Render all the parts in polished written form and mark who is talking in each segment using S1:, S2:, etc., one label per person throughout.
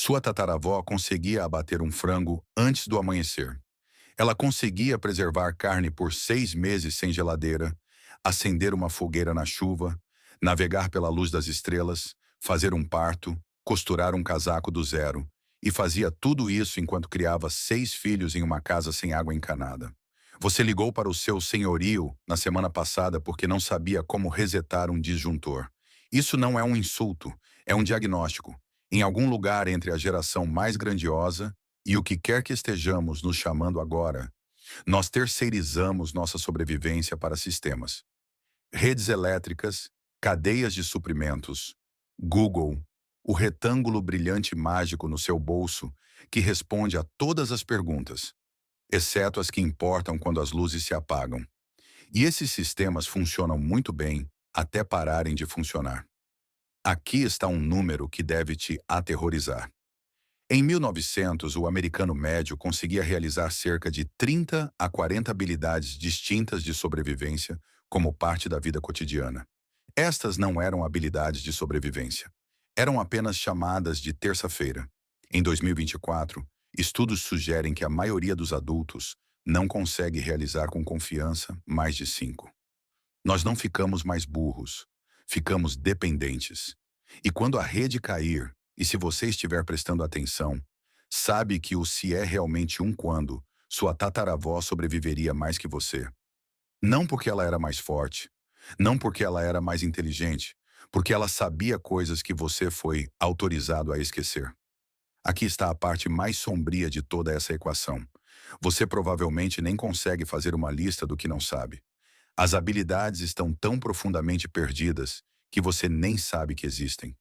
S1: Sua tataravó conseguia abater um frango antes do amanhecer. Ela conseguia preservar carne por 6 meses sem geladeira, acender uma fogueira na chuva, navegar pela luz das estrelas, fazer um parto, costurar um casaco do zero, e fazia tudo isso enquanto criava 6 filhos em uma casa sem água encanada. Você ligou para o seu senhorio na semana passada porque não sabia como resetar um disjuntor. Isso não é um insulto, é um diagnóstico. Em algum lugar entre a geração mais grandiosa e o que quer que estejamos nos chamando agora, nós terceirizamos nossa sobrevivência para sistemas. Redes elétricas, cadeias de suprimentos, Google, o retângulo brilhante mágico no seu bolso que responde a todas as perguntas, exceto as que importam quando as luzes se apagam. E esses sistemas funcionam muito bem até pararem de funcionar. Aqui está um número que deve te aterrorizar. Em 1900, o americano médio conseguia realizar cerca de 30 a 40 habilidades distintas de sobrevivência como parte da vida cotidiana. Estas não eram habilidades de sobrevivência. Eram apenas chamadas de terça-feira. Em 2024, estudos sugerem que a maioria dos adultos não consegue realizar com confiança mais de 5. Nós não ficamos mais burros, ficamos dependentes. E quando a rede cair, e se você estiver prestando atenção, sabe que o se é realmente um quando, sua tataravó sobreviveria mais que você. Não porque ela era mais forte, não porque ela era mais inteligente, porque ela sabia coisas que você foi autorizado a esquecer. Aqui está a parte mais sombria de toda essa equação. Você provavelmente nem consegue fazer uma lista do que não sabe. As habilidades estão tão profundamente perdidas que você nem sabe que existem.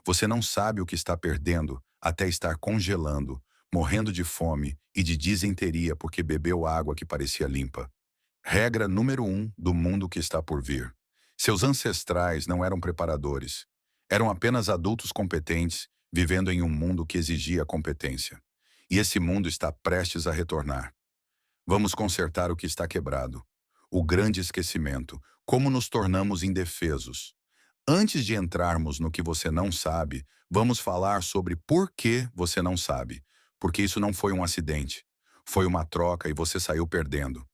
S1: Você não sabe o que está perdendo até estar congelando, morrendo de fome e de disenteria porque bebeu água que parecia limpa. Regra número 1 do mundo que está por vir. Seus ancestrais não eram preparadores. Eram apenas adultos competentes, vivendo em um mundo que exigia competência. E esse mundo está prestes a retornar. Vamos consertar o que está quebrado. O grande esquecimento. Como nos tornamos indefesos. Antes de entrarmos no que você não sabe, vamos falar sobre por que você não sabe. Porque isso não foi um acidente. Foi uma troca e você saiu perdendo.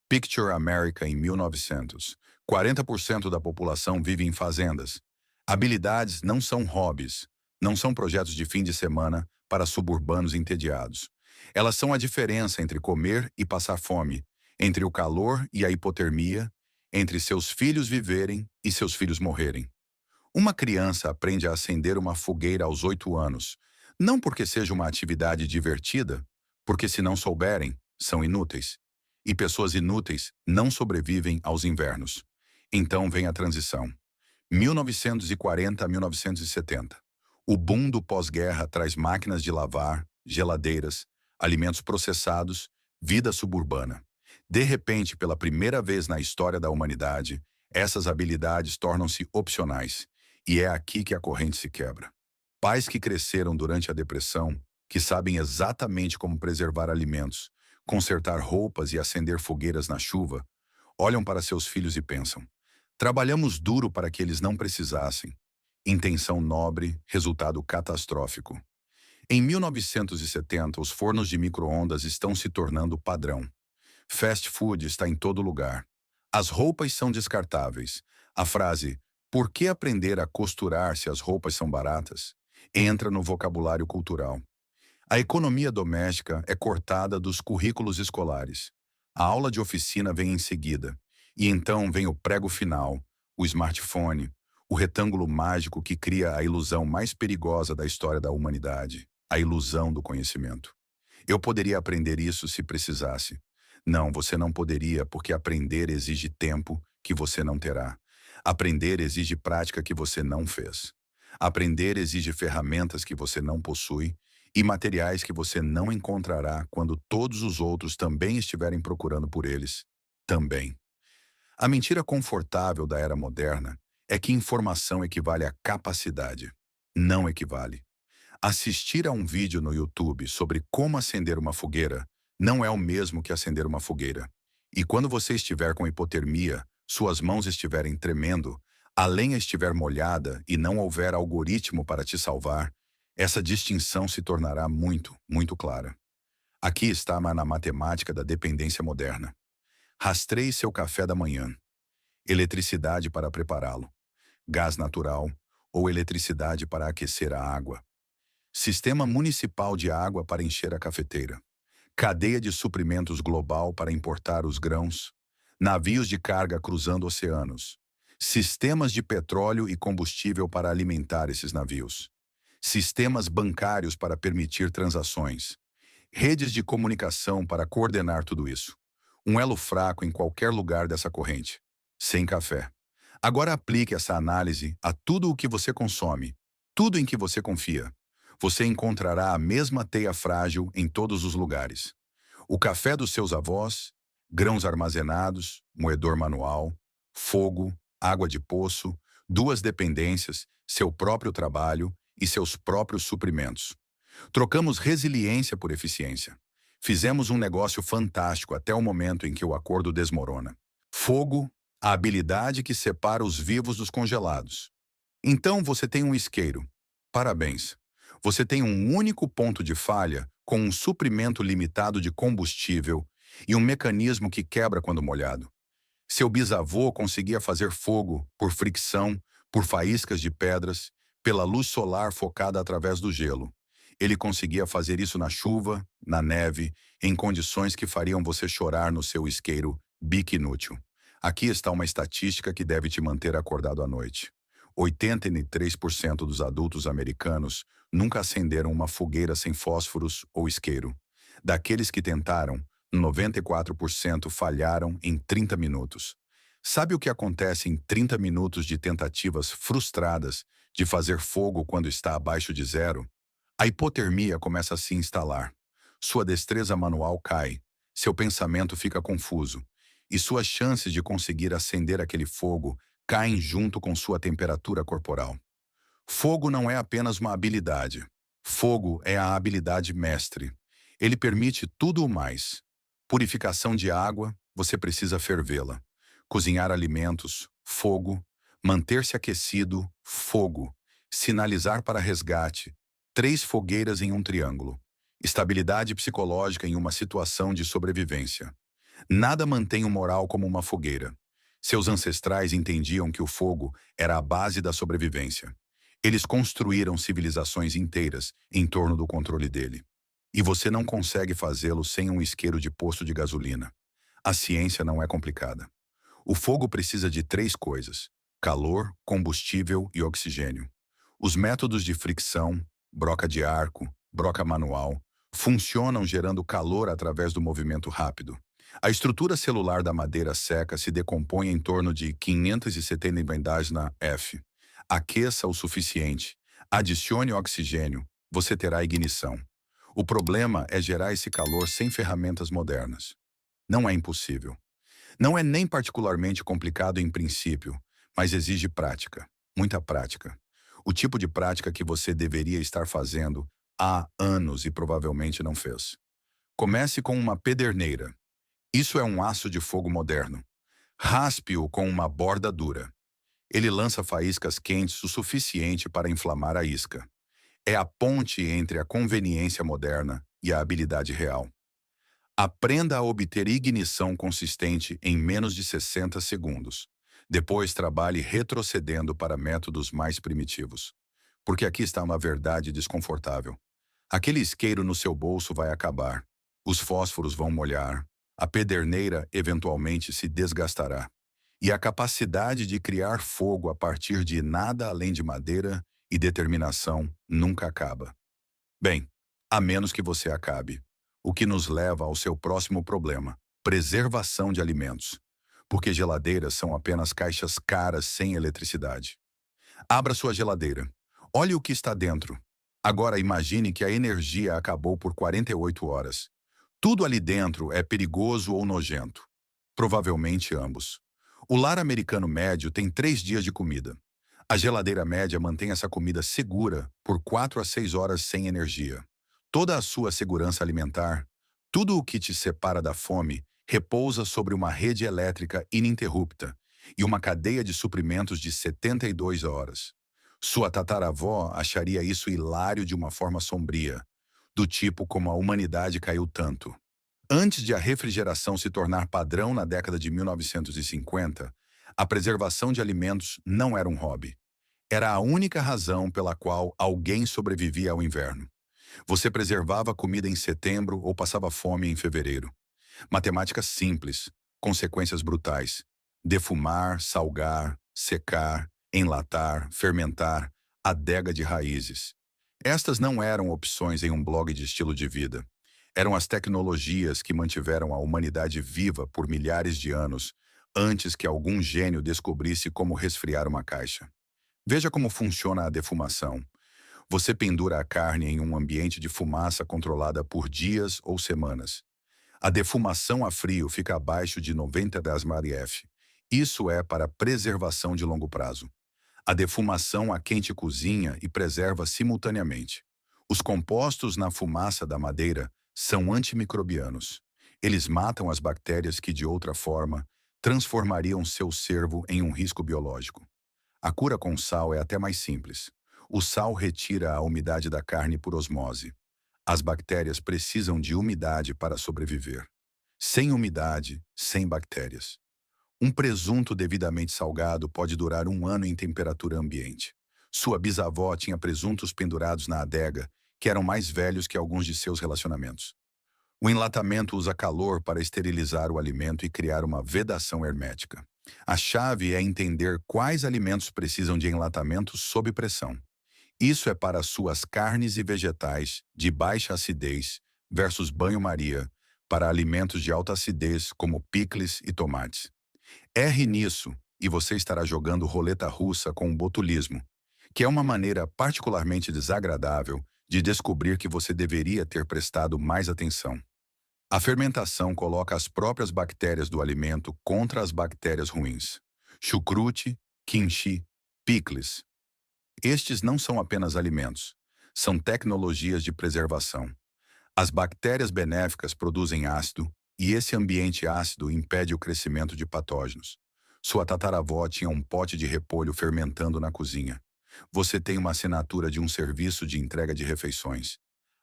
S1: Picture America em 1900. 40% da população vive em fazendas. Habilidades não são hobbies, não são projetos de fim de semana para suburbanos entediados. Elas são a diferença entre comer e passar fome, entre o calor e a hipotermia, entre seus filhos viverem e seus filhos morrerem. Uma criança aprende a acender uma fogueira aos 8 anos, não porque seja uma atividade divertida, porque se não souberem, são inúteis. E pessoas inúteis não sobrevivem aos invernos. Então vem a transição. 1940 a 1970. O boom do pós-guerra traz máquinas de lavar, geladeiras, alimentos processados, vida suburbana. De repente, pela primeira vez na história da humanidade, essas habilidades tornam-se opcionais. E é aqui que a corrente se quebra. Pais que cresceram durante a depressão, que sabem exatamente como preservar alimentos, consertar roupas e acender fogueiras na chuva, olham para seus filhos e pensam: trabalhamos duro para que eles não precisassem. Intenção nobre, resultado catastrófico. Em 1970, os fornos de micro-ondas estão se tornando padrão. Fast food está em todo lugar. As roupas são descartáveis. A frase "por que aprender a costurar se as roupas são baratas?" entra no vocabulário cultural. A economia doméstica é cortada dos currículos escolares. A aula de oficina vem em seguida. E então vem o prego final, o smartphone, o retângulo mágico que cria a ilusão mais perigosa da história da humanidade, a ilusão do conhecimento. Eu poderia aprender isso se precisasse. Não, você não poderia, porque aprender exige tempo que você não terá. Aprender exige prática que você não fez. Aprender exige ferramentas que você não possui e materiais que você não encontrará quando todos os outros também estiverem procurando por eles. Também. A mentira confortável da era moderna é que informação equivale a capacidade. Não equivale. Assistir a um vídeo no YouTube sobre como acender uma fogueira não é o mesmo que acender uma fogueira. E quando você estiver com hipotermia, suas mãos estiverem tremendo, a lenha estiver molhada e não houver algoritmo para te salvar, Essa distinção se tornará muito clara. Aqui está na matemática da dependência moderna. Rastreie seu café da manhã. Eletricidade para prepará-lo. Gás natural ou eletricidade para aquecer a água. Sistema municipal de água para encher a cafeteira. Cadeia de suprimentos global para importar os grãos. Navios de carga cruzando oceanos. Sistemas de petróleo e combustível para alimentar esses navios. Sistemas bancários para permitir transações. Redes de comunicação para coordenar tudo isso. Um elo fraco em qualquer lugar dessa corrente. Sem café. Agora aplique essa análise a tudo o que você consome, tudo em que você confia. Você encontrará a mesma teia frágil em todos os lugares. O café dos seus avós, grãos armazenados, moedor manual, fogo, água de poço, duas dependências, seu próprio trabalho e seus próprios suprimentos. Trocamos resiliência por eficiência. Fizemos um negócio fantástico até o momento em que o acordo desmorona. Fogo, a habilidade que separa os vivos dos congelados. Então você tem um isqueiro. Parabéns. Você tem um único ponto de falha com um suprimento limitado de combustível e um mecanismo que quebra quando molhado. Seu bisavô conseguia fazer fogo por fricção, por faíscas de pedras, pela luz solar focada através do gelo. Ele conseguia fazer isso na chuva, na neve, em condições que fariam você chorar no seu isqueiro bico inútil. Aqui está uma estatística que deve te manter acordado à noite. 83% dos adultos americanos nunca acenderam uma fogueira sem fósforos ou isqueiro. Daqueles que tentaram, 94% falharam em 30 minutos. Sabe o que acontece em 30 minutos de tentativas frustradas de fazer fogo quando está abaixo de zero? A hipotermia começa a se instalar. Sua destreza manual cai, seu pensamento fica confuso, e suas chances de conseguir acender aquele fogo caem junto com sua temperatura corporal. Fogo não é apenas uma habilidade. Fogo é a habilidade mestre. Ele permite tudo o mais. Purificação de água, você precisa fervê-la. Cozinhar alimentos, fogo. Manter-se aquecido, fogo. Sinalizar para resgate, 3 fogueiras em um triângulo. Estabilidade psicológica em uma situação de sobrevivência. Nada mantém o moral como uma fogueira. Seus ancestrais entendiam que o fogo era a base da sobrevivência. Eles construíram civilizações inteiras em torno do controle dele. E você não consegue fazê-lo sem um isqueiro de posto de gasolina. A ciência não é complicada. O fogo precisa de 3 coisas: calor, combustível e oxigênio. Os métodos de fricção, broca de arco, broca manual, funcionam gerando calor através do movimento rápido. A estrutura celular da madeira seca se decompõe em torno de 570 vendagens na F. Aqueça o suficiente, adicione oxigênio, você terá ignição. O problema é gerar esse calor sem ferramentas modernas. Não é impossível. Não é nem particularmente complicado em princípio, mas exige prática, muita prática. O tipo de prática que você deveria estar fazendo há anos e provavelmente não fez. Comece com uma pederneira. Isso é um aço de fogo moderno. Raspe-o com uma borda dura. Ele lança faíscas quentes o suficiente para inflamar a isca. É a ponte entre a conveniência moderna e a habilidade real. Aprenda a obter ignição consistente em menos de 60 segundos. Depois trabalhe retrocedendo para métodos mais primitivos. Porque aqui está uma verdade desconfortável. Aquele isqueiro no seu bolso vai acabar. Os fósforos vão molhar. A pederneira eventualmente se desgastará. E a capacidade de criar fogo a partir de nada além de madeira e determinação nunca acaba. Bem, a menos que você acabe. O que nos leva ao seu próximo problema: preservação de alimentos. Porque geladeiras são apenas caixas caras sem eletricidade. Abra sua geladeira. Olhe o que está dentro. Agora imagine que a energia acabou por 48 horas. Tudo ali dentro é perigoso ou nojento. Provavelmente ambos. O lar americano médio tem 3 dias de comida. A geladeira média mantém essa comida segura por 4 a 6 horas sem energia. Toda a sua segurança alimentar, tudo o que te separa da fome, repousa sobre uma rede elétrica ininterrupta e uma cadeia de suprimentos de 72 horas. Sua tataravó acharia isso hilário de uma forma sombria, do tipo como a humanidade caiu tanto. Antes de a refrigeração se tornar padrão na década de 1950, a preservação de alimentos não era um hobby. Era a única razão pela qual alguém sobrevivia ao inverno. Você preservava comida em setembro ou passava fome em fevereiro. Matemática simples, consequências brutais. Defumar, salgar, secar, enlatar, fermentar, adega de raízes. Estas não eram opções em um blog de estilo de vida. Eram as tecnologias que mantiveram a humanidade viva por milhares de anos, antes que algum gênio descobrisse como resfriar uma caixa. Veja como funciona a defumação. Você pendura a carne em um ambiente de fumaça controlada por dias ou semanas. A defumação a frio fica abaixo de 90 F. Isso é para preservação de longo prazo. A defumação a quente cozinha e preserva simultaneamente. Os compostos na fumaça da madeira são antimicrobianos. Eles matam as bactérias que, de outra forma, transformariam seu cervo em um risco biológico. A cura com sal é até mais simples. O sal retira a umidade da carne por osmose. As bactérias precisam de umidade para sobreviver. Sem umidade, sem bactérias. Um presunto devidamente salgado pode durar um ano em temperatura ambiente. Sua bisavó tinha presuntos pendurados na adega, que eram mais velhos que alguns de seus relacionamentos. O enlatamento usa calor para esterilizar o alimento e criar uma vedação hermética. A chave é entender quais alimentos precisam de enlatamento sob pressão. Isso é para suas carnes e vegetais de baixa acidez versus banho-maria, para alimentos de alta acidez como picles e tomates. Erre nisso e você estará jogando roleta russa com o botulismo, que é uma maneira particularmente desagradável de descobrir que você deveria ter prestado mais atenção. A fermentação coloca as próprias bactérias do alimento contra as bactérias ruins. Chucrute, kimchi, picles. Estes não são apenas alimentos, são tecnologias de preservação. As bactérias benéficas produzem ácido, e esse ambiente ácido impede o crescimento de patógenos. Sua tataravó tinha um pote de repolho fermentando na cozinha. Você tem uma assinatura de um serviço de entrega de refeições.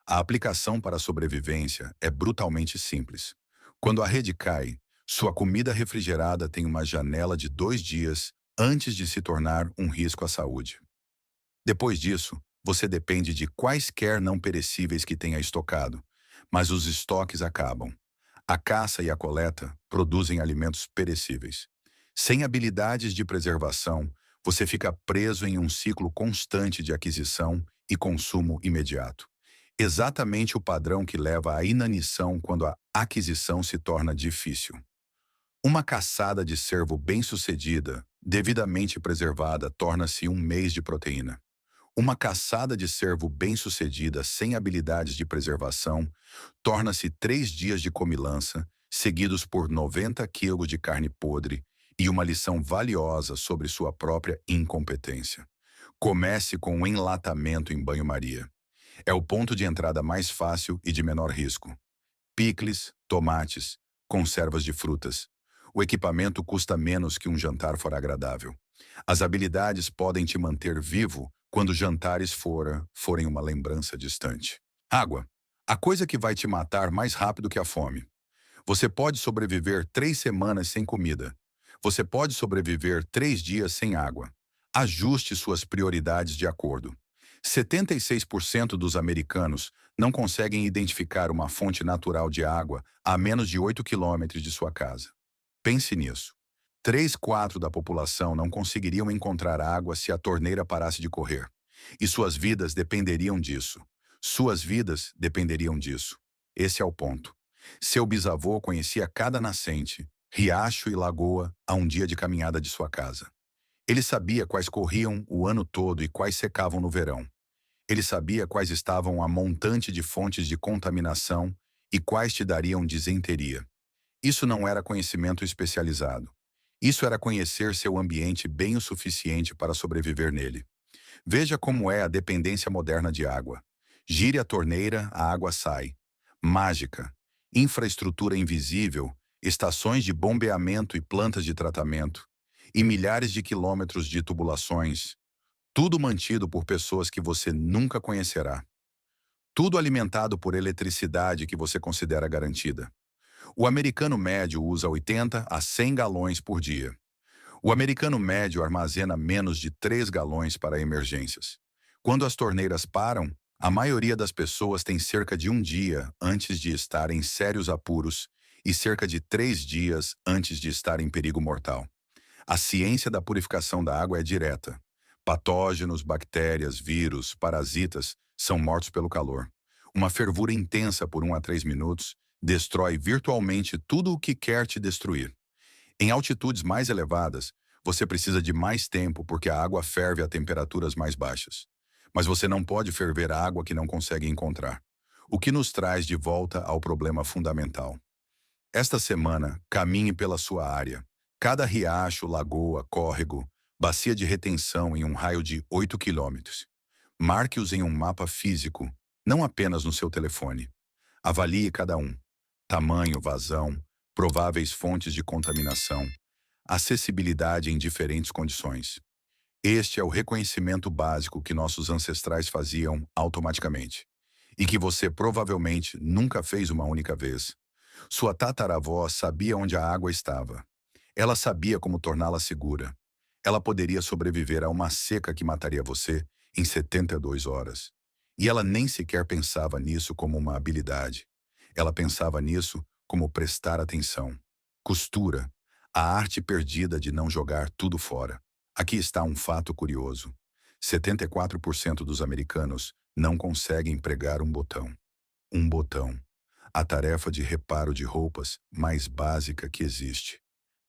S1: A aplicação para a sobrevivência é brutalmente simples. Quando a rede cai, sua comida refrigerada tem uma janela de 2 dias antes de se tornar um risco à saúde. Depois disso, você depende de quaisquer não perecíveis que tenha estocado, mas os estoques acabam. A caça e a coleta produzem alimentos perecíveis. Sem habilidades de preservação, você fica preso em um ciclo constante de aquisição e consumo imediato. Exatamente o padrão que leva à inanição quando a aquisição se torna difícil. Uma caçada de cervo bem-sucedida, devidamente preservada, torna-se um mês de proteína. Uma caçada de cervo bem-sucedida sem habilidades de preservação torna-se 3 dias de comilança, seguidos por 90 quilos de carne podre e uma lição valiosa sobre sua própria incompetência. Comece com o enlatamento em banho-maria. É o ponto de entrada mais fácil e de menor risco. Picles, tomates, conservas de frutas. O equipamento custa menos que um jantar fora agradável. As habilidades podem te manter vivo quando jantares forem uma lembrança distante. Água. A coisa que vai te matar mais rápido que a fome. Você pode sobreviver 3 semanas sem comida. Você pode sobreviver 3 dias sem água. Ajuste suas prioridades de acordo. 76% dos americanos não conseguem identificar uma fonte natural de água a menos de 8 quilômetros de sua casa. Pense nisso. 3/4 da população não conseguiriam encontrar água se a torneira parasse de correr. E suas vidas dependeriam disso. Suas vidas dependeriam disso. Esse é o ponto. Seu bisavô conhecia cada nascente, riacho e lagoa a um dia de caminhada de sua casa. Ele sabia quais corriam o ano todo e quais secavam no verão. Ele sabia quais estavam a montante de fontes de contaminação e quais te dariam disenteria. Isso não era conhecimento especializado. Isso era conhecer seu ambiente bem o suficiente para sobreviver nele. Veja como é a dependência moderna de água. Gire a torneira, a água sai. Mágica. Infraestrutura invisível, estações de bombeamento e plantas de tratamento, e milhares de quilômetros de tubulações. Tudo mantido por pessoas que você nunca conhecerá. Tudo alimentado por eletricidade que você considera garantida. O americano médio usa 80 a 100 galões por dia. O americano médio armazena menos de 3 galões para emergências. Quando as torneiras param, a maioria das pessoas tem cerca de um dia antes de estar em sérios apuros e cerca de 3 dias antes de estar em perigo mortal. A ciência da purificação da água é direta. Patógenos, bactérias, vírus, parasitas são mortos pelo calor. Uma fervura intensa por 1 a 3 minutos destrói virtualmente tudo o que quer te destruir. Em altitudes mais elevadas, você precisa de mais tempo porque a água ferve a temperaturas mais baixas. Mas você não pode ferver a água que não consegue encontrar. O que nos traz de volta ao problema fundamental. Esta semana, caminhe pela sua área. Cada riacho, lagoa, córrego, bacia de retenção em um raio de 8 quilômetros. Marque-os em um mapa físico, não apenas no seu telefone. Avalie cada um. Tamanho, vazão, prováveis fontes de contaminação, acessibilidade em diferentes condições. Este é o reconhecimento básico que nossos ancestrais faziam automaticamente. E que você provavelmente nunca fez uma única vez. Sua tataravó sabia onde a água estava. Ela sabia como torná-la segura. Ela poderia sobreviver a uma seca que mataria você em 72 horas. E ela nem sequer pensava nisso como uma habilidade. Ela pensava nisso como prestar atenção. Costura, a arte perdida de não jogar tudo fora. Aqui está um fato curioso. 74% dos americanos não conseguem pregar um botão. Um botão. A tarefa de reparo de roupas mais básica que existe.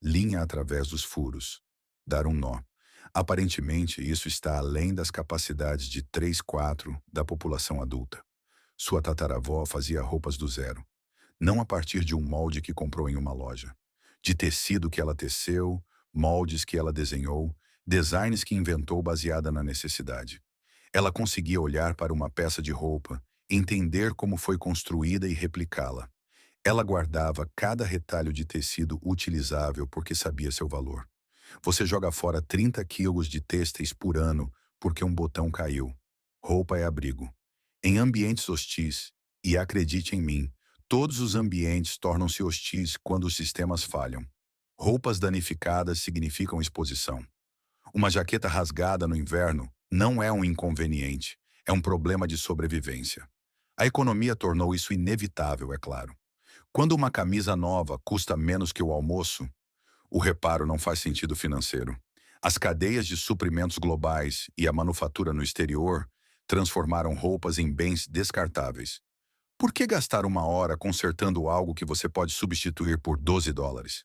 S1: Linha através dos furos. Dar um nó. Aparentemente, isso está além das capacidades de 3/4 da população adulta. Sua tataravó fazia roupas do zero. Não a partir de um molde que comprou em uma loja. De tecido que ela teceu, moldes que ela desenhou, designs que inventou baseada na necessidade. Ela conseguia olhar para uma peça de roupa, entender como foi construída e replicá-la. Ela guardava cada retalho de tecido utilizável porque sabia seu valor. Você joga fora 30 quilos de têxteis por ano porque um botão caiu. Roupa é abrigo. Em ambientes hostis, e acredite em mim, todos os ambientes tornam-se hostis quando os sistemas falham. Roupas danificadas significam exposição. Uma jaqueta rasgada no inverno não é um inconveniente, é um problema de sobrevivência. A economia tornou isso inevitável, é claro. Quando uma camisa nova custa menos que o almoço, o reparo não faz sentido financeiro. As cadeias de suprimentos globais e a manufatura no exterior transformaram roupas em bens descartáveis. Por que gastar 1 hora consertando algo que você pode substituir por $12?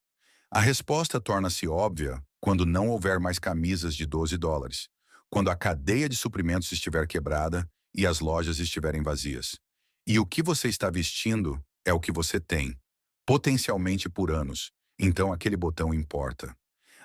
S1: A resposta torna-se óbvia quando não houver mais camisas de $12, quando a cadeia de suprimentos estiver quebrada e as lojas estiverem vazias. E o que você está vestindo é o que você tem, potencialmente por anos. Então aquele botão importa.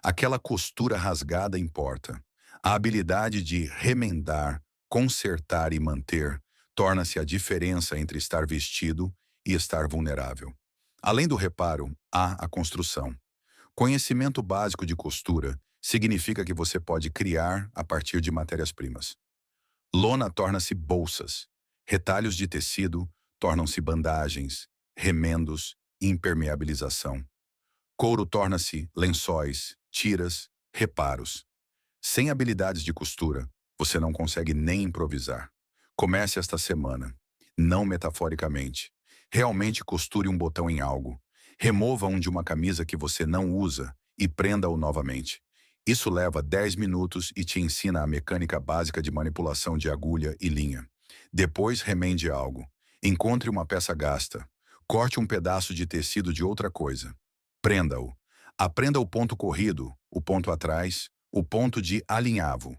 S1: Aquela costura rasgada importa. A habilidade de remendar, consertar e manter torna-se a diferença entre estar vestido e estar vulnerável. Além do reparo, há a construção. Conhecimento básico de costura significa que você pode criar a partir de matérias-primas. Lona torna-se bolsas. Retalhos de tecido tornam-se bandagens, remendos e impermeabilização. Couro torna-se lençóis, tiras, reparos. Sem habilidades de costura, você não consegue nem improvisar. Comece esta semana. Não metaforicamente. Realmente costure um botão em algo. Remova um de uma camisa que você não usa e prenda-o novamente. Isso leva 10 minutos e te ensina a mecânica básica de manipulação de agulha e linha. Depois remende algo. Encontre uma peça gasta. Corte um pedaço de tecido de outra coisa. Prenda-o. Aprenda o ponto corrido, o ponto atrás, o ponto de alinhavo.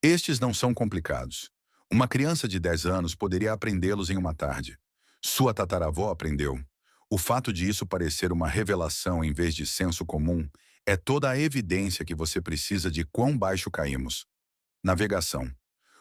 S1: Estes não são complicados. Uma criança de 10 anos poderia aprendê-los em uma tarde. Sua tataravó aprendeu. O fato de isso parecer uma revelação em vez de senso comum é toda a evidência que você precisa de quão baixo caímos. Navegação.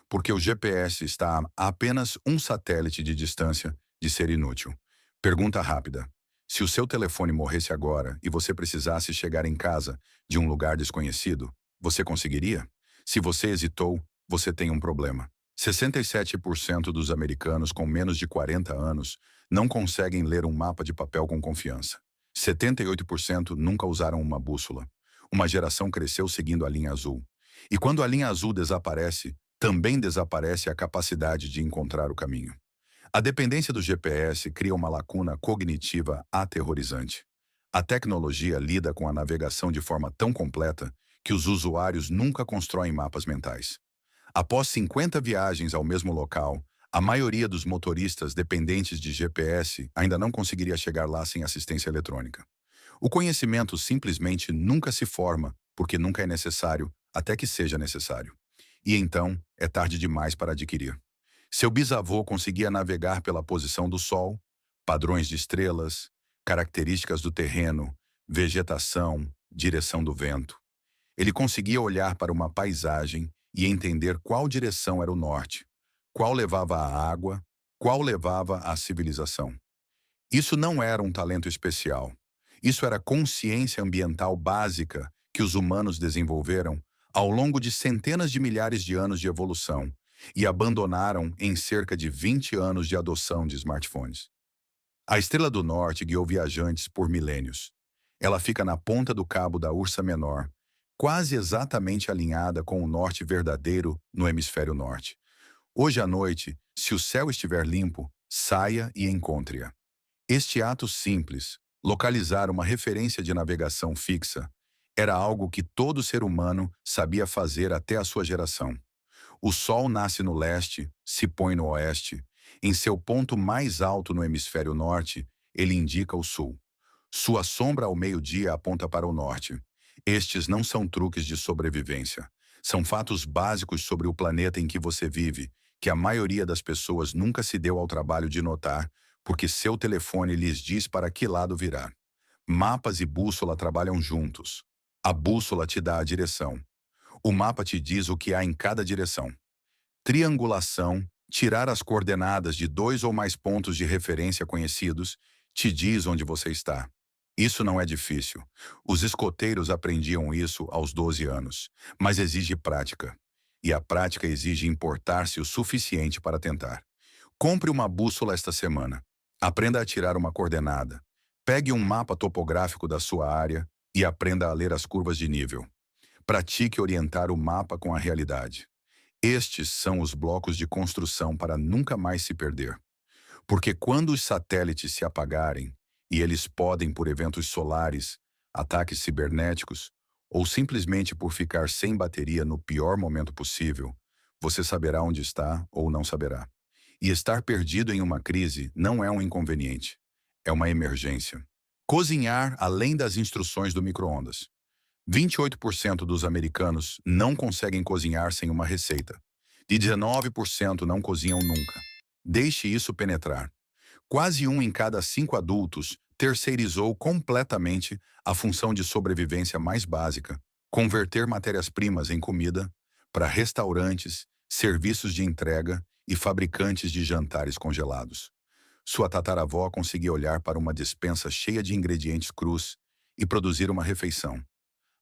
S1: Porque o GPS está a apenas um satélite de distância de ser inútil. Pergunta rápida. Se o seu telefone morresse agora e você precisasse chegar em casa de um lugar desconhecido, você conseguiria? Se você hesitou, você tem um problema. 67% dos americanos com menos de 40 anos não conseguem ler um mapa de papel com confiança. 78% nunca usaram uma bússola. Uma geração cresceu seguindo a linha azul. E quando a linha azul desaparece, também desaparece a capacidade de encontrar o caminho. A dependência do GPS cria uma lacuna cognitiva aterrorizante. A tecnologia lida com a navegação de forma tão completa que os usuários nunca constroem mapas mentais. Após 50 viagens ao mesmo local, a maioria dos motoristas dependentes de GPS ainda não conseguiria chegar lá sem assistência eletrônica. O conhecimento simplesmente nunca se forma, porque nunca é necessário, até que seja necessário. E então, é tarde demais para adquirir. Seu bisavô conseguia navegar pela posição do Sol, padrões de estrelas, características do terreno, vegetação, direção do vento. Ele conseguia olhar para uma paisagem e entender qual direção era o norte, qual levava à água, qual levava à civilização. Isso não era um talento especial. Isso era consciência ambiental básica que os humanos desenvolveram ao longo de centenas de milhares de anos de evolução e abandonaram em cerca de 20 anos de adoção de smartphones. A Estrela do Norte guiou viajantes por milênios. Ela fica na ponta do cabo da Ursa Menor, quase exatamente alinhada com o norte verdadeiro no hemisfério norte. Hoje à noite, se o céu estiver limpo, saia e encontre-a. Este ato simples, localizar uma referência de navegação fixa, era algo que todo ser humano sabia fazer até a sua geração. O Sol nasce no leste, se põe no oeste. Em seu ponto mais alto no hemisfério norte, ele indica o sul. Sua sombra ao meio-dia aponta para o norte. Estes não são truques de sobrevivência. São fatos básicos sobre o planeta em que você vive, que a maioria das pessoas nunca se deu ao trabalho de notar, porque seu telefone lhes diz para que lado virar. Mapas e bússola trabalham juntos. A bússola te dá a direção. O mapa te diz o que há em cada direção. Triangulação, tirar as coordenadas de 2 ou mais pontos de referência conhecidos, te diz onde você está. Isso não é difícil. Os escoteiros aprendiam isso aos 12 anos, mas exige prática. E a prática exige importar-se o suficiente para tentar. Compre uma bússola esta semana. Aprenda a tirar uma coordenada. Pegue um mapa topográfico da sua área e aprenda a ler as curvas de nível. Pratique orientar o mapa com a realidade. Estes são os blocos de construção para nunca mais se perder. Porque quando os satélites se apagarem, e eles podem por eventos solares, ataques cibernéticos, ou simplesmente por ficar sem bateria no pior momento possível, você saberá onde está ou não saberá. E estar perdido em uma crise não é um inconveniente, é uma emergência. Cozinhar além das instruções do micro-ondas. 28% dos americanos não conseguem cozinhar sem uma receita. E 19% não cozinham nunca. Deixe isso penetrar. Quase 1 em cada 5 adultos terceirizou completamente a função de sobrevivência mais básica, converter matérias-primas em comida, para restaurantes, serviços de entrega e fabricantes de jantares congelados. Sua tataravó conseguia olhar para uma despensa cheia de ingredientes crus e produzir uma refeição.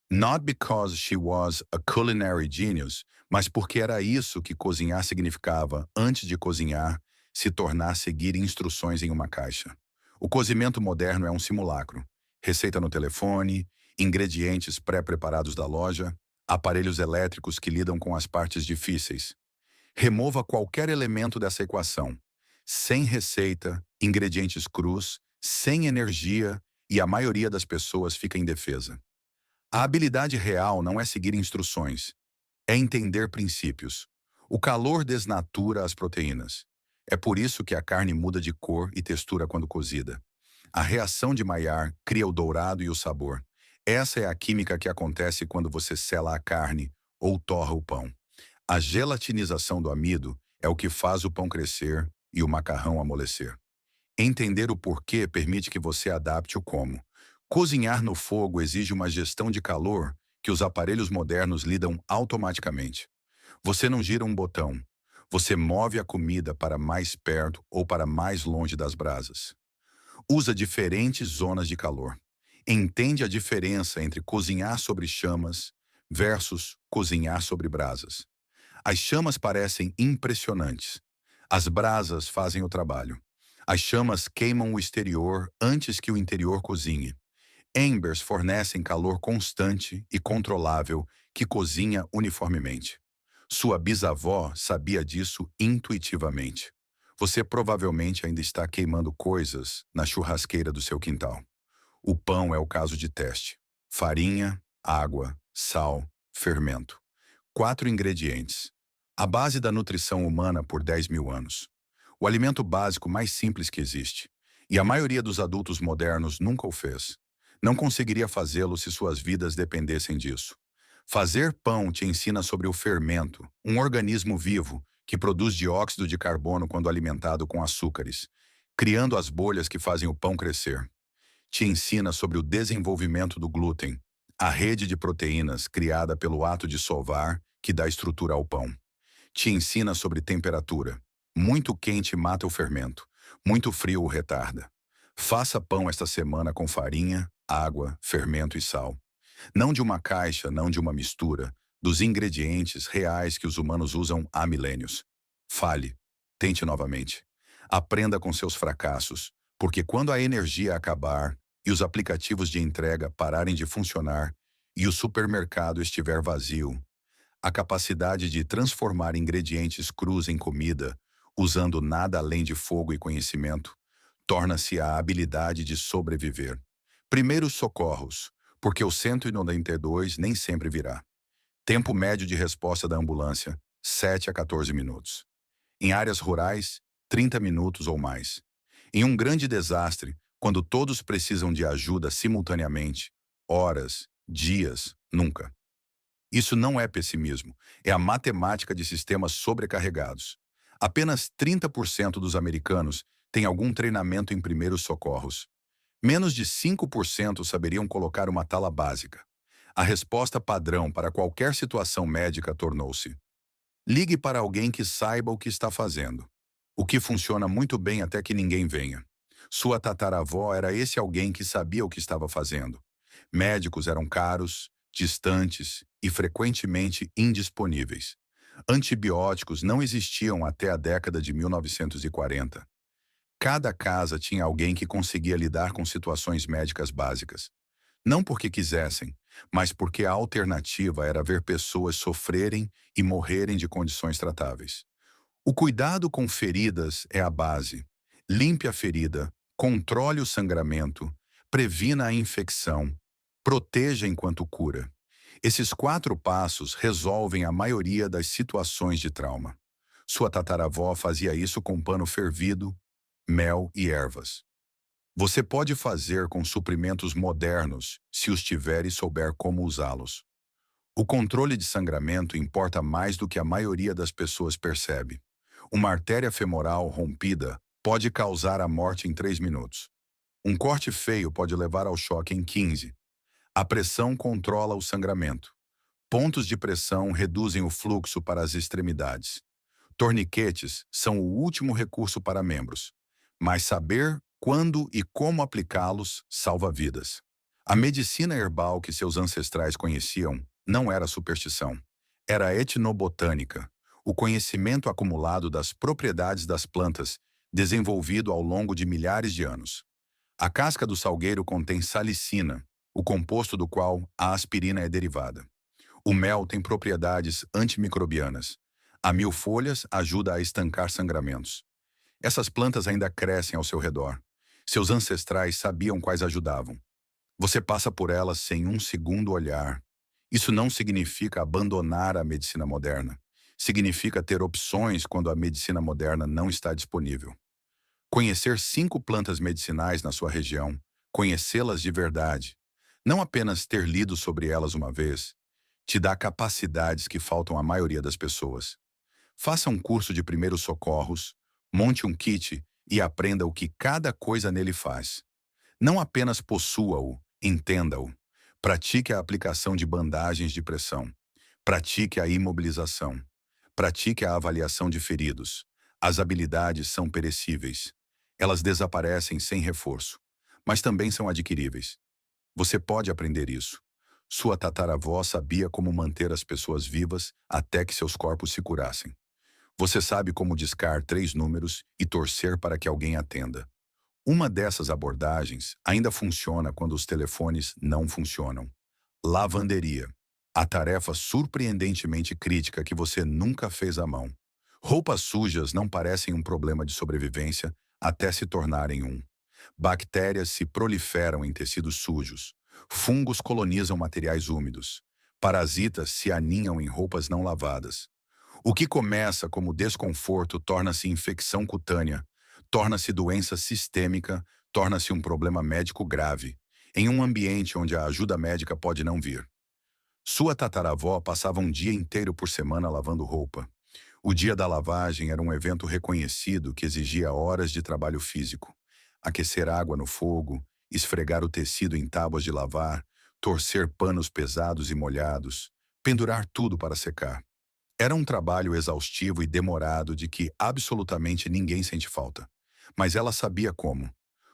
S1: Not because she was a culinary genius, mas porque era isso que cozinhar significava antes de cozinhar, se tornar seguir instruções em uma caixa. O cozimento moderno é um simulacro. Receita no telefone, ingredientes pré-preparados da loja, aparelhos elétricos que lidam com as partes difíceis. Remova qualquer elemento dessa equação. Sem receita, ingredientes crus, sem energia e a maioria das pessoas fica indefesa. A habilidade real não é seguir instruções, é entender princípios. O calor desnatura as proteínas. É por isso que a carne muda de cor e textura quando cozida. A reação de Maillard cria o dourado e o sabor. Essa é a química que acontece quando você sela a carne ou torra o pão. A gelatinização do amido é o que faz o pão crescer e o macarrão amolecer. Entender o porquê permite que você adapte o como. Cozinhar no fogo exige uma gestão de calor que os aparelhos modernos lidam automaticamente. Você não gira um botão. Você move a comida para mais perto ou para mais longe das brasas. Usa diferentes zonas de calor. Entende a diferença entre cozinhar sobre chamas versus cozinhar sobre brasas. As chamas parecem impressionantes. As brasas fazem o trabalho. As chamas queimam o exterior antes que o interior cozinhe. Embers fornecem calor constante e controlável que cozinha uniformemente. Sua bisavó sabia disso intuitivamente. Você provavelmente ainda está queimando coisas na churrasqueira do seu quintal. O pão é o caso de teste. Farinha, água, sal, fermento. 4 ingredientes. A base da nutrição humana por 10 mil anos. O alimento básico mais simples que existe. E a maioria dos adultos modernos nunca o fez. Não conseguiria fazê-lo se suas vidas dependessem disso. Fazer pão te ensina sobre o fermento, um organismo vivo que produz dióxido de carbono quando alimentado com açúcares, criando as bolhas que fazem o pão crescer. Te ensina sobre o desenvolvimento do glúten, a rede de proteínas criada pelo ato de sovar que dá estrutura ao pão. Te ensina sobre temperatura. Muito quente mata o fermento, muito frio o retarda. Faça pão esta semana com farinha, água, fermento e sal. Não de uma caixa, não de uma mistura, dos ingredientes reais que os humanos usam há milênios. Fale. Tente novamente. Aprenda com seus fracassos, porque quando a energia acabar e os aplicativos de entrega pararem de funcionar e o supermercado estiver vazio, a capacidade de transformar ingredientes crus em comida, usando nada além de fogo e conhecimento, torna-se a habilidade de sobreviver. Primeiros socorros, porque o 192 nem sempre virá. Tempo médio de resposta da ambulância, 7 a 14 minutos. Em áreas rurais, 30 minutos ou mais. Em um grande desastre, quando todos precisam de ajuda simultaneamente, horas, dias, nunca. Isso não é pessimismo, é a matemática de sistemas sobrecarregados. Apenas 30% dos americanos têm algum treinamento em primeiros socorros. Menos de 5% saberiam colocar uma tala básica. A resposta padrão para qualquer situação médica tornou-se: ligue para alguém que saiba o que está fazendo. O que funciona muito bem até que ninguém venha. Sua tataravó era esse alguém que sabia o que estava fazendo. Médicos eram caros, distantes e frequentemente indisponíveis. Antibióticos não existiam até a década de 1940. Cada casa tinha alguém que conseguia lidar com situações médicas básicas. Não porque quisessem, mas porque a alternativa era ver pessoas sofrerem e morrerem de condições tratáveis. O cuidado com feridas é a base. Limpe a ferida, controle o sangramento, previna a infecção, proteja enquanto cura. Esses 4 passos resolvem a maioria das situações de trauma. Sua tataravó fazia isso com pano fervido, mel e ervas. Você pode fazer com suprimentos modernos se os tiver e souber como usá-los. O controle de sangramento importa mais do que a maioria das pessoas percebe. Uma artéria femoral rompida pode causar a morte em 3 minutos. Um corte feio pode levar ao choque em 15. A pressão controla o sangramento. Pontos de pressão reduzem o fluxo para as extremidades. Torniquetes são o último recurso para membros, mas saber quando e como aplicá-los salva vidas. A medicina herbal que seus ancestrais conheciam não era superstição. Era etnobotânica, o conhecimento acumulado das propriedades das plantas, desenvolvido ao longo de milhares de anos. A casca do salgueiro contém salicina, o composto do qual a aspirina é derivada. O mel tem propriedades antimicrobianas. A mil folhas ajuda a estancar sangramentos. Essas plantas ainda crescem ao seu redor. Seus ancestrais sabiam quais ajudavam. Você passa por elas sem um segundo olhar. Isso não significa abandonar a medicina moderna. Significa ter opções quando a medicina moderna não está disponível. Conhecer 5 plantas medicinais na sua região, conhecê-las de verdade, não apenas ter lido sobre elas uma vez, te dá capacidades que faltam à maioria das pessoas. Faça um curso de primeiros socorros, monte um kit e aprenda o que cada coisa nele faz. Não apenas possua-o, entenda-o. Pratique a aplicação de bandagens de pressão. Pratique a imobilização. Pratique a avaliação de feridos. As habilidades são perecíveis. Elas desaparecem sem reforço, mas também são adquiríveis. Você pode aprender isso. Sua tataravó sabia como manter as pessoas vivas até que seus corpos se curassem. Você sabe como discar 3 números e torcer para que alguém atenda. Uma dessas abordagens ainda funciona quando os telefones não funcionam. Lavanderia. A tarefa surpreendentemente crítica que você nunca fez à mão. Roupas sujas não parecem um problema de sobrevivência até se tornarem um. Bactérias se proliferam em tecidos sujos. Fungos colonizam materiais úmidos. Parasitas se aninham em roupas não lavadas. O que começa como desconforto torna-se infecção cutânea, torna-se doença sistêmica, torna-se um problema médico grave, em um ambiente onde a ajuda médica pode não vir. Sua tataravó passava um dia inteiro por semana lavando roupa. O dia da lavagem era um evento reconhecido que exigia horas de trabalho físico. Aquecer água no fogo, esfregar o tecido em tábuas de lavar, torcer panos pesados e molhados, pendurar tudo para secar. Era um trabalho exaustivo e demorado de que absolutamente ninguém sente falta. Mas ela sabia como.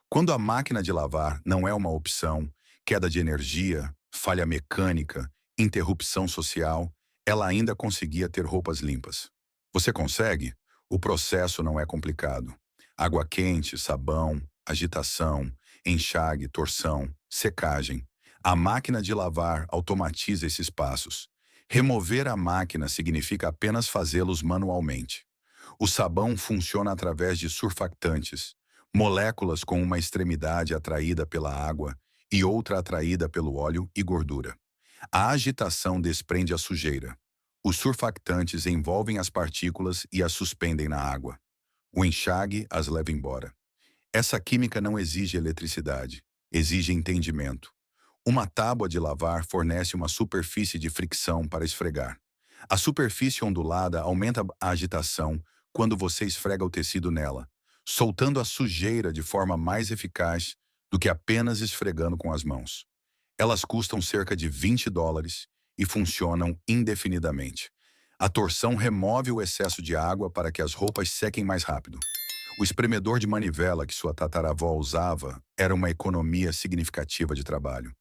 S1: Quando a máquina de lavar não é uma opção, queda de energia, falha mecânica, interrupção social, ela ainda conseguia ter roupas limpas. Você consegue? O processo não é complicado. Água quente, sabão, agitação, enxague, torção, secagem. A máquina de lavar automatiza esses passos. Remover a máquina significa apenas fazê-los manualmente. O sabão funciona através de surfactantes, moléculas com uma extremidade atraída pela água e outra atraída pelo óleo e gordura. A agitação desprende a sujeira. Os surfactantes envolvem as partículas e as suspendem na água. O enxague as leva embora. Essa química não exige eletricidade, exige entendimento. Uma tábua de lavar fornece uma superfície de fricção para esfregar. A superfície ondulada aumenta a agitação quando você esfrega o tecido nela, soltando a sujeira de forma mais eficaz do que apenas esfregando com as mãos. Elas custam cerca de US$ 20 e funcionam indefinidamente. A torção remove o excesso de água para que as roupas sequem mais rápido. O espremedor de manivela que sua tataravó usava era uma economia significativa de trabalho.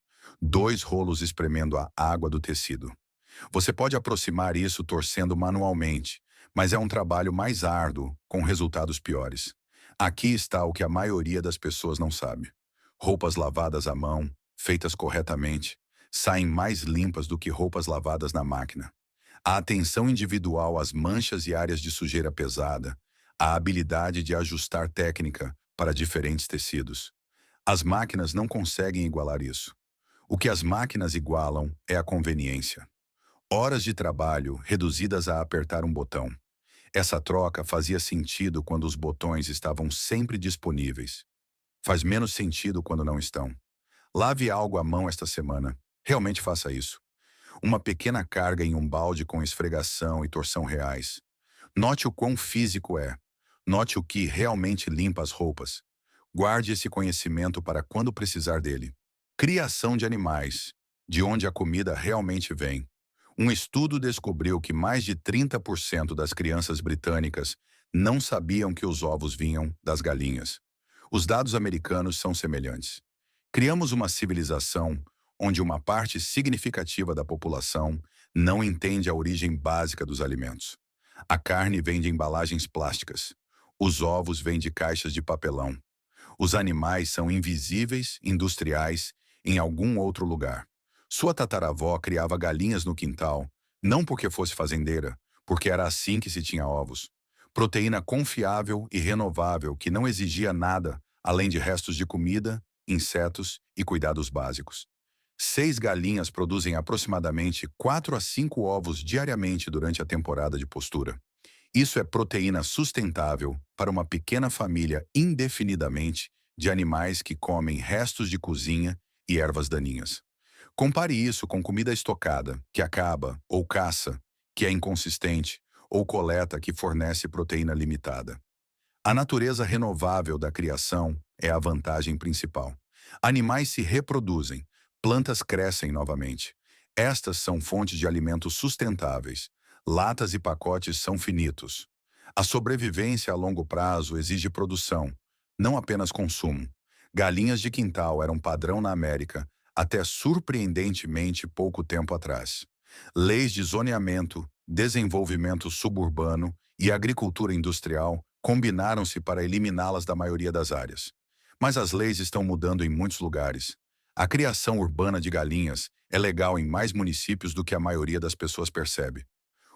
S1: 2 rolos espremendo a água do tecido. Você pode aproximar isso torcendo manualmente, mas é um trabalho mais árduo, com resultados piores. Aqui está o que a maioria das pessoas não sabe. Roupas lavadas à mão, feitas corretamente, saem mais limpas do que roupas lavadas na máquina. A atenção individual às manchas e áreas de sujeira pesada, a habilidade de ajustar técnica para diferentes tecidos. As máquinas não conseguem igualar isso. O que as máquinas igualam é a conveniência. Horas de trabalho reduzidas a apertar um botão. Essa troca fazia sentido quando os botões estavam sempre disponíveis. Faz menos sentido quando não estão. Lave algo à mão esta semana. Realmente faça isso. Uma pequena carga em um balde com esfregação e torção reais. Note o quão físico é. Note o que realmente limpa as roupas. Guarde esse conhecimento para quando precisar dele. Criação de animais, de onde a comida realmente vem. Um estudo descobriu que mais de 30% das crianças britânicas não sabiam que os ovos vinham das galinhas. Os dados americanos são semelhantes. Criamos uma civilização onde uma parte significativa da população não entende a origem básica dos alimentos. A carne vem de embalagens plásticas. Os ovos vêm de caixas de papelão. Os animais são invisíveis, industriais, em algum outro lugar. Sua tataravó criava galinhas no quintal, não porque fosse fazendeira, porque era assim que se tinha ovos. Proteína confiável e renovável que não exigia nada além de restos de comida, insetos e cuidados básicos. 6 galinhas produzem aproximadamente 4 a 5 ovos diariamente durante a temporada de postura. Isso é proteína sustentável para uma pequena família indefinidamente de animais que comem restos de cozinha e ervas daninhas. Compare isso com comida estocada, que acaba, ou caça, que é inconsistente, ou coleta, que fornece proteína limitada. A natureza renovável da criação é a vantagem principal. Animais se reproduzem, plantas crescem novamente. Estas são fontes de alimentos sustentáveis. Latas e pacotes são finitos. A sobrevivência a longo prazo exige produção, não apenas consumo. Galinhas de quintal eram padrão na América até surpreendentemente pouco tempo atrás. Leis de zoneamento, desenvolvimento suburbano e agricultura industrial combinaram-se para eliminá-las da maioria das áreas. Mas as leis estão mudando em muitos lugares. A criação urbana de galinhas é legal em mais municípios do que a maioria das pessoas percebe.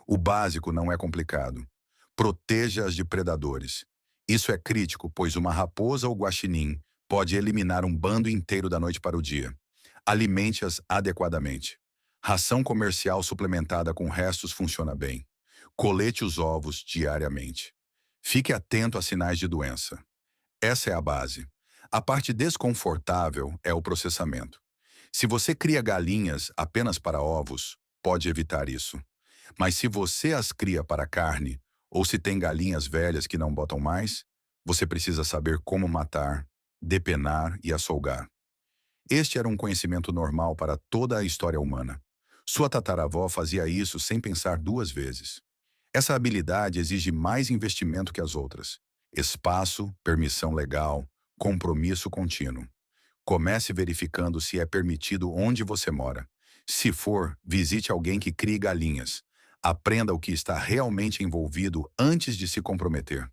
S1: O básico não é complicado. Proteja-as de predadores. Isso é crítico, pois uma raposa ou guaxinim pode eliminar um bando inteiro da noite para o dia. Alimente-as adequadamente. Ração comercial suplementada com restos funciona bem. Colete os ovos diariamente. Fique atento a sinais de doença. Essa é a base. A parte desconfortável é o processamento. Se você cria galinhas apenas para ovos, pode evitar isso. Mas se você as cria para carne, ou se tem galinhas velhas que não botam mais, você precisa saber como matar, depenar e açougar. Este era um conhecimento normal para toda a história humana. Sua tataravó fazia isso sem pensar duas vezes. Essa habilidade exige mais investimento que as outras. Espaço, permissão legal, compromisso contínuo. Comece verificando se é permitido onde você mora. Se for, visite alguém que crie galinhas. Aprenda o que está realmente envolvido antes de se comprometer.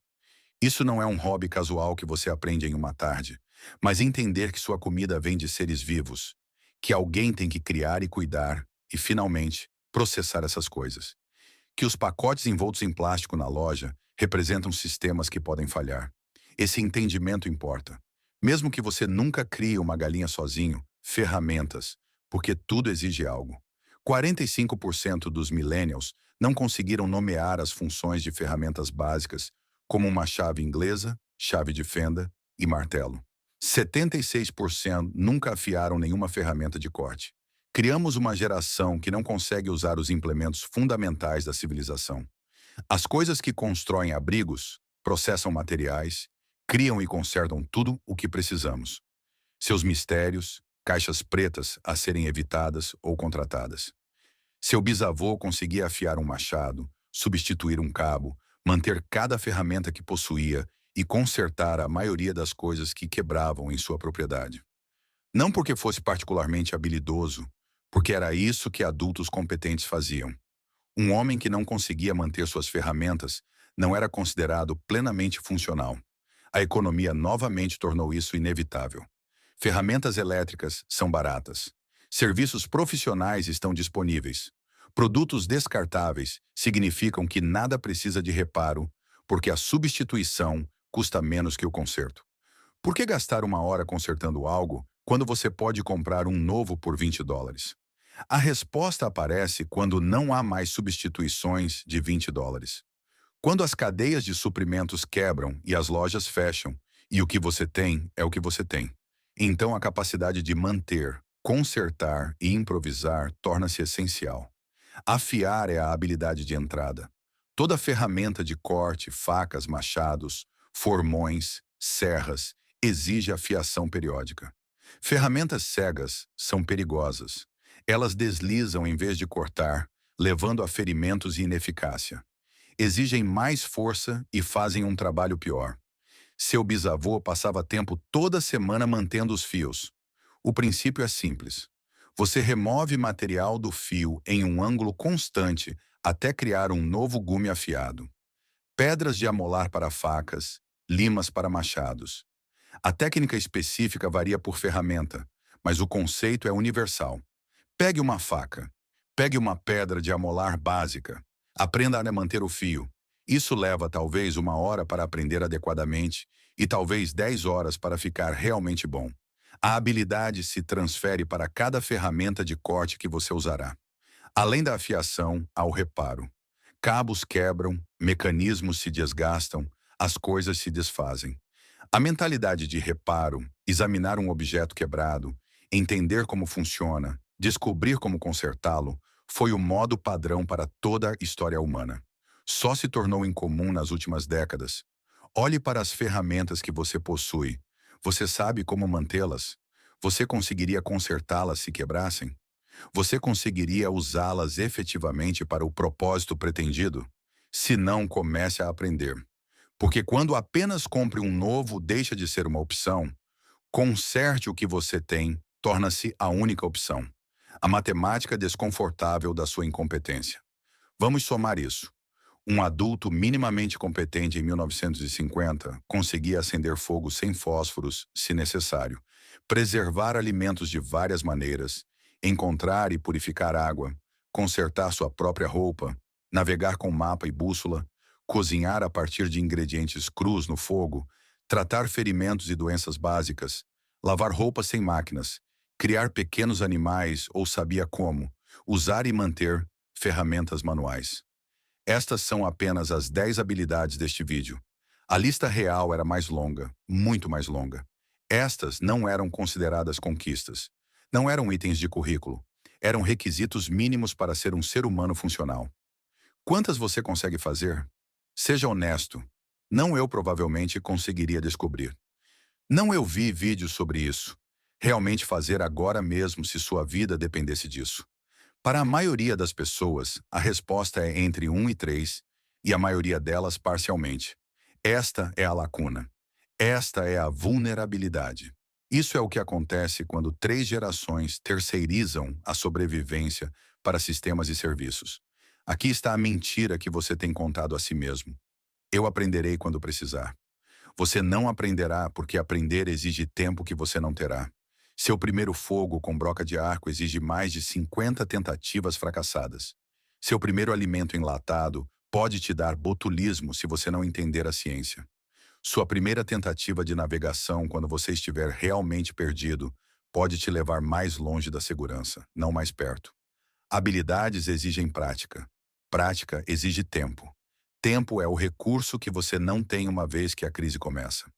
S1: Isso não é um hobby casual que você aprende em uma tarde, mas entender que sua comida vem de seres vivos, que alguém tem que criar e cuidar e, finalmente, processar essas coisas. Que os pacotes envoltos em plástico na loja representam sistemas que podem falhar. Esse entendimento importa. Mesmo que você nunca crie uma galinha sozinho, ferramentas, porque tudo exige algo. 45% dos millennials não conseguiram nomear as funções de ferramentas básicas, como uma chave inglesa, chave de fenda e martelo. 76% nunca afiaram nenhuma ferramenta de corte. Criamos uma geração que não consegue usar os implementos fundamentais da civilização. As coisas que constroem abrigos, processam materiais, criam e consertam tudo o que precisamos. Seus mistérios, caixas pretas a serem evitadas ou contratadas. Seu bisavô conseguia afiar um machado, substituir um cabo, manter cada ferramenta que possuía e consertar a maioria das coisas que quebravam em sua propriedade. Não porque fosse particularmente habilidoso, porque era isso que adultos competentes faziam. Um homem que não conseguia manter suas ferramentas não era considerado plenamente funcional. A economia novamente tornou isso inevitável. Ferramentas elétricas são baratas. Serviços profissionais estão disponíveis. Produtos descartáveis significam que nada precisa de reparo, porque a substituição custa menos que o conserto. Por que gastar uma hora consertando algo quando você pode comprar um novo por $20? A resposta aparece quando não há mais substituições de $20. Quando as cadeias de suprimentos quebram e as lojas fecham, e o que você tem é o que você tem. Então a capacidade de manter, consertar e improvisar torna-se essencial. Afiar é a habilidade de entrada. Toda ferramenta de corte, facas, machados, formões, serras, exige afiação periódica. Ferramentas cegas são perigosas. Elas deslizam em vez de cortar, levando a ferimentos e ineficácia. Exigem mais força e fazem um trabalho pior. Seu bisavô passava tempo toda semana mantendo os fios. O princípio é simples. Você remove material do fio em um ângulo constante até criar um novo gume afiado. Pedras de amolar para facas, limas para machados. A técnica específica varia por ferramenta, mas o conceito é universal. Pegue uma faca. Pegue uma pedra de amolar básica. Aprenda a manter o fio. Isso leva talvez 1 hora para aprender adequadamente e talvez 10 horas para ficar realmente bom. A habilidade se transfere para cada ferramenta de corte que você usará. Além da afiação, há o reparo. Cabos quebram, mecanismos se desgastam, as coisas se desfazem. A mentalidade de reparo, examinar um objeto quebrado, entender como funciona, descobrir como consertá-lo, foi o modo padrão para toda a história humana. Só se tornou incomum nas últimas décadas. Olhe para as ferramentas que você possui. Você sabe como mantê-las? Você conseguiria consertá-las se quebrassem? Você conseguiria usá-las efetivamente para o propósito pretendido? Se não, comece a aprender. Porque quando apenas compre um novo deixa de ser uma opção, conserte o que você tem torna-se a única opção. A matemática desconfortável da sua incompetência. Vamos somar isso. Um adulto minimamente competente em 1950 conseguia acender fogo sem fósforos, se necessário, preservar alimentos de várias maneiras, encontrar e purificar água, consertar sua própria roupa, navegar com mapa e bússola, cozinhar a partir de ingredientes crus no fogo, tratar ferimentos e doenças básicas, lavar roupas sem máquinas, criar pequenos animais ou sabia como, usar e manter ferramentas manuais. Estas são apenas as 10 habilidades deste vídeo. A lista real era mais longa, muito mais longa. Estas não eram consideradas conquistas. Não eram itens de currículo. Eram requisitos mínimos para ser um ser humano funcional. Quantas você consegue fazer? Seja honesto. Não eu provavelmente conseguiria descobrir. Não eu vi vídeos sobre isso. Realmente fazer agora mesmo se sua vida dependesse disso. Para a maioria das pessoas, a resposta é entre 1 e 3, e a maioria delas parcialmente. Esta é a lacuna. Esta é a vulnerabilidade. Isso é o que acontece quando 3 gerações terceirizam a sobrevivência para sistemas e serviços. Aqui está a mentira que você tem contado a si mesmo. Eu aprenderei quando precisar. Você não aprenderá porque aprender exige tempo que você não terá. Seu primeiro fogo com broca de arco exige mais de 50 tentativas fracassadas. Seu primeiro alimento enlatado pode te dar botulismo se você não entender a ciência. Sua primeira tentativa de navegação quando você estiver realmente perdido pode te levar mais longe da segurança, não mais perto. Habilidades exigem prática. Prática exige tempo. Tempo é o recurso que você não tem uma vez que a crise começa.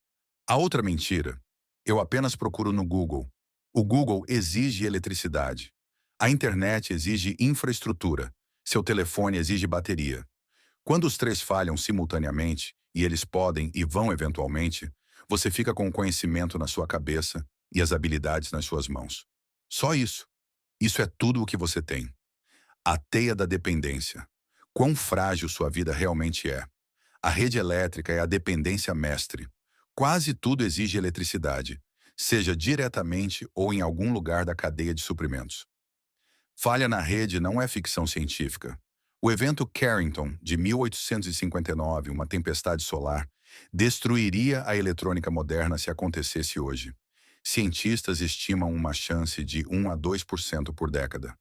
S1: A outra mentira, eu apenas procuro no Google. O Google exige eletricidade. A internet exige infraestrutura. Seu telefone exige bateria. Quando os 3 falham simultaneamente, e eles podem e vão eventualmente, você fica com o conhecimento na sua cabeça e as habilidades nas suas mãos. Só isso. Isso é tudo o que você tem. A teia da dependência. Quão frágil sua vida realmente é. A rede elétrica é a dependência mestre. Quase tudo exige eletricidade, seja diretamente ou em algum lugar da cadeia de suprimentos. Falha na rede não é ficção científica. O evento Carrington, de 1859, uma tempestade solar, destruiria a eletrônica moderna se acontecesse hoje. Cientistas estimam uma chance de 1 a 2% por década.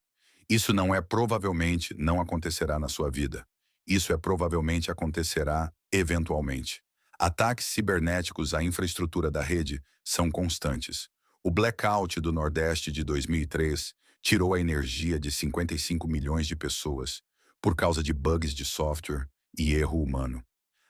S1: Isso provavelmente não acontecerá na sua vida. Isso provavelmente acontecerá eventualmente. Ataques cibernéticos à infraestrutura da rede são constantes. O blackout do Nordeste de 2003 tirou a energia de 55 milhões de pessoas por causa de bugs de software e erro humano.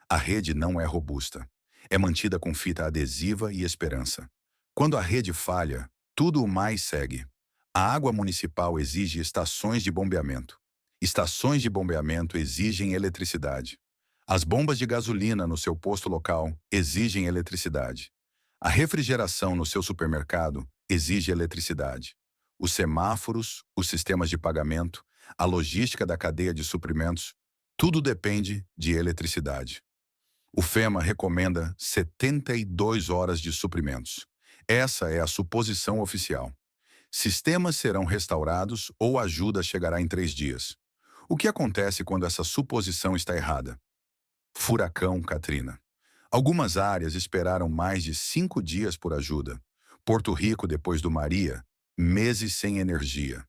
S1: A rede não é robusta. É mantida com fita adesiva e esperança. Quando a rede falha, tudo o mais segue. A água municipal exige estações de bombeamento. Estações de bombeamento exigem eletricidade. As bombas de gasolina no seu posto local exigem eletricidade. A refrigeração no seu supermercado exige eletricidade. Os semáforos, os sistemas de pagamento, a logística da cadeia de suprimentos, tudo depende de eletricidade. O FEMA recomenda 72 horas de suprimentos. Essa é a suposição oficial. Sistemas serão restaurados ou a ajuda chegará em 3 dias. O que acontece quando essa suposição está errada? Furacão Katrina. Algumas áreas esperaram mais de 5 dias por ajuda. Porto Rico, depois do Maria, meses sem energia.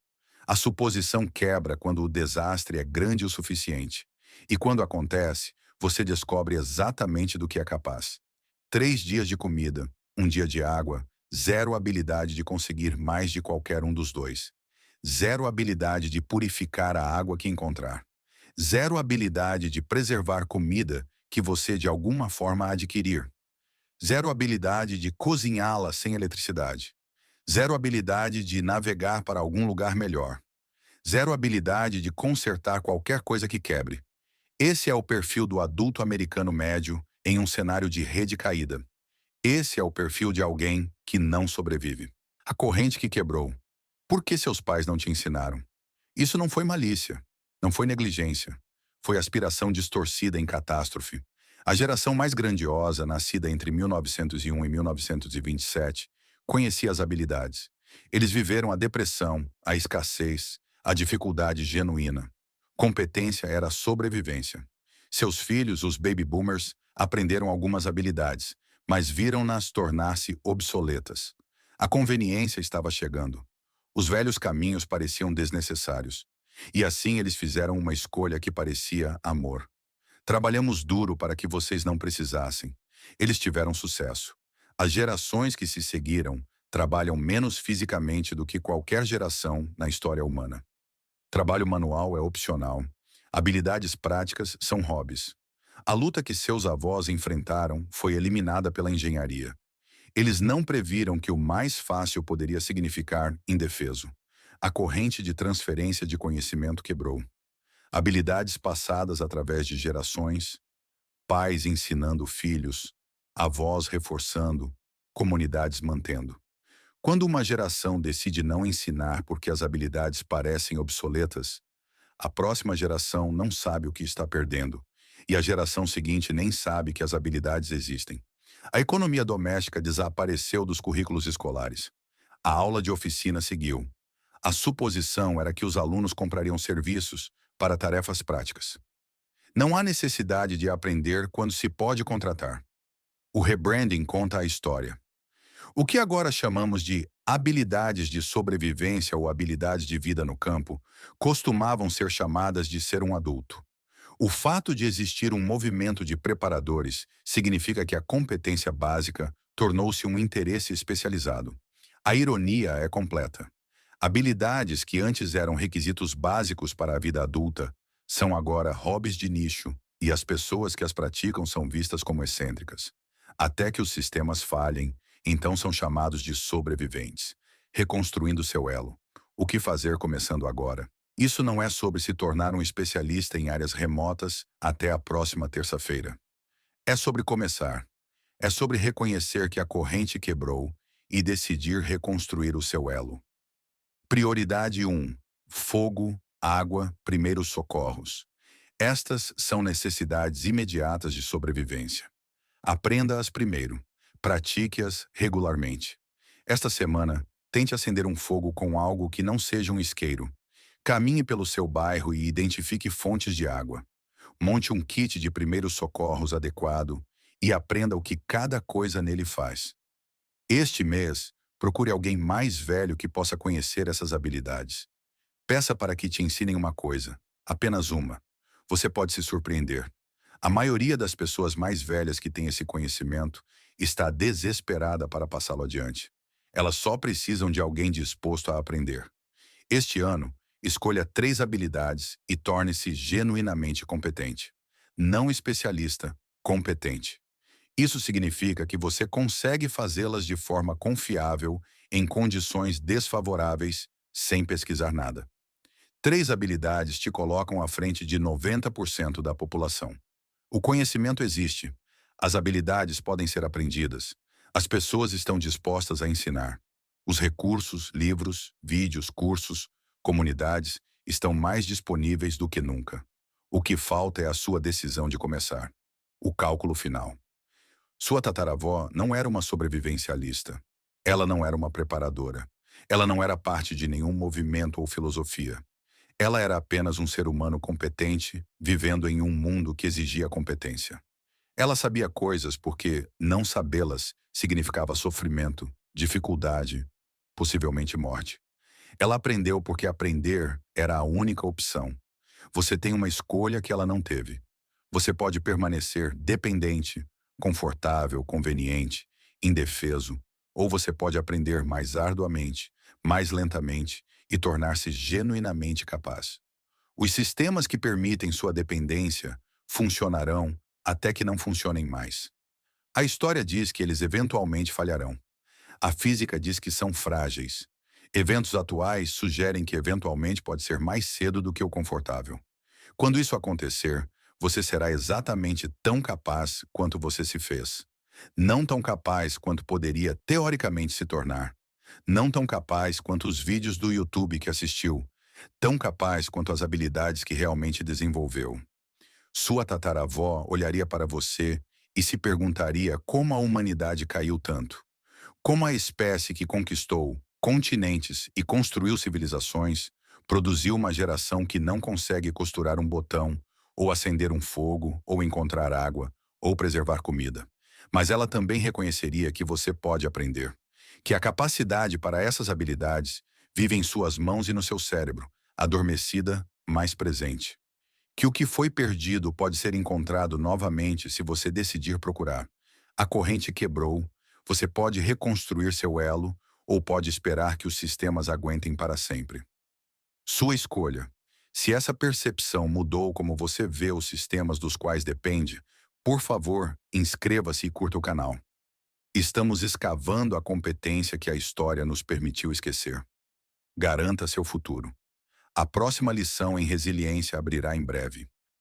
S1: A suposição quebra quando o desastre é grande o suficiente. E quando acontece, você descobre exatamente do que é capaz. 3 dias de comida, 1 dia de água, 0 habilidade de conseguir mais de qualquer um dos dois. 0 habilidade de purificar a água que encontrar. 0 habilidade de preservar comida que você de alguma forma adquirir. 0 habilidade de cozinhá-la sem eletricidade. 0 habilidade de navegar para algum lugar melhor. 0 habilidade de consertar qualquer coisa que quebre. Esse é o perfil do adulto americano médio em um cenário de rede caída. Esse é o perfil de alguém que não sobrevive. A corrente que quebrou. Por que seus pais não te ensinaram? Isso não foi malícia, não foi negligência. Foi aspiração distorcida em catástrofe. A geração mais grandiosa, nascida entre 1901 e 1927, conhecia as habilidades. Eles viveram a depressão, a escassez, a dificuldade genuína. Competência era sobrevivência. Seus filhos, os baby boomers, aprenderam algumas habilidades, mas viram-nas tornar-se obsoletas. A conveniência estava chegando. Os velhos caminhos pareciam desnecessários. E assim eles fizeram uma escolha que parecia amor. Trabalhamos duro para que vocês não precisassem. Eles tiveram sucesso. As gerações que se seguiram trabalham menos fisicamente do que qualquer geração na história humana. Trabalho manual é opcional. Habilidades práticas são hobbies. A luta que seus avós enfrentaram foi eliminada pela engenharia. Eles não previram que o mais fácil poderia significar indefeso. A corrente de transferência de conhecimento quebrou. Habilidades passadas através de gerações, pais ensinando filhos, avós reforçando, comunidades mantendo. Quando uma geração decide não ensinar porque as habilidades parecem obsoletas, a próxima geração não sabe o que está perdendo, e a geração seguinte nem sabe que as habilidades existem. A economia doméstica desapareceu dos currículos escolares. A aula de oficina seguiu. A suposição era que os alunos comprariam serviços para tarefas práticas. Não há necessidade de aprender quando se pode contratar. O rebranding conta a história. O que agora chamamos de habilidades de sobrevivência ou habilidades de vida no campo costumavam ser chamadas de ser um adulto. O fato de existir um movimento de preparadores significa que a competência básica tornou-se um interesse especializado. A ironia é completa. Habilidades que antes eram requisitos básicos para a vida adulta são agora hobbies de nicho e as pessoas que as praticam são vistas como excêntricas. Até que os sistemas falhem, então são chamados de sobreviventes, reconstruindo seu elo. O que fazer começando agora? Isso não é sobre se tornar um especialista em áreas remotas até a próxima terça-feira. É sobre começar. É sobre reconhecer que a corrente quebrou e decidir reconstruir o seu elo. Prioridade 1. Fogo, água, primeiros socorros. Estas são necessidades imediatas de sobrevivência. Aprenda-as primeiro. Pratique-as regularmente. Esta semana, tente acender um fogo com algo que não seja um isqueiro. Caminhe pelo seu bairro e identifique fontes de água. Monte um kit de primeiros socorros adequado e aprenda o que cada coisa nele faz. Este mês, procure alguém mais velho que possa conhecer essas habilidades. Peça para que te ensinem uma coisa, apenas uma. Você pode se surpreender. A maioria das pessoas mais velhas que tem esse conhecimento está desesperada para passá-lo adiante. Elas só precisam de alguém disposto a aprender. Este ano, escolha 3 habilidades e torne-se genuinamente competente. Não especialista, competente. Isso significa que você consegue fazê-las de forma confiável em condições desfavoráveis, sem pesquisar nada. 3 habilidades te colocam à frente de 90% da população. O conhecimento existe. As habilidades podem ser aprendidas. As pessoas estão dispostas a ensinar. Os recursos, livros, vídeos, cursos, comunidades estão mais disponíveis do que nunca. O que falta é a sua decisão de começar. O cálculo final. Sua tataravó não era uma sobrevivencialista. Ela não era uma preparadora. Ela não era parte de nenhum movimento ou filosofia. Ela era apenas um ser humano competente, vivendo em um mundo que exigia competência. Ela sabia coisas porque não sabê-las significava sofrimento, dificuldade, possivelmente morte. Ela aprendeu porque aprender era a única opção. Você tem uma escolha que ela não teve. Você pode permanecer dependente, confortável, conveniente, indefeso, ou você pode aprender mais arduamente, mais lentamente e tornar-se genuinamente capaz. Os sistemas que permitem sua dependência funcionarão até que não funcionem mais. A história diz que eles eventualmente falharão. A física diz que são frágeis. Eventos atuais sugerem que eventualmente pode ser mais cedo do que o confortável. Quando isso acontecer, você será exatamente tão capaz quanto você se fez. Não tão capaz quanto poderia teoricamente se tornar. Não tão capaz quanto os vídeos do YouTube que assistiu. Tão capaz quanto as habilidades que realmente desenvolveu. Sua tataravó olharia para você e se perguntaria como a humanidade caiu tanto. Como a espécie que conquistou, continentes e construiu civilizações, produziu uma geração que não consegue costurar um botão, ou acender um fogo, ou encontrar água, ou preservar comida. Mas ela também reconheceria que você pode aprender, que a capacidade para essas habilidades vive em suas mãos e no seu cérebro, adormecida, mas presente. Que o que foi perdido pode ser encontrado novamente se você decidir procurar. A corrente quebrou, você pode reconstruir seu elo ou pode esperar que os sistemas aguentem para sempre. Sua escolha. Se essa percepção mudou como você vê os sistemas dos quais depende, por favor, inscreva-se e curta o canal. Estamos escavando a competência que a história nos permitiu esquecer. Garanta seu futuro. A próxima lição em resiliência abrirá em breve.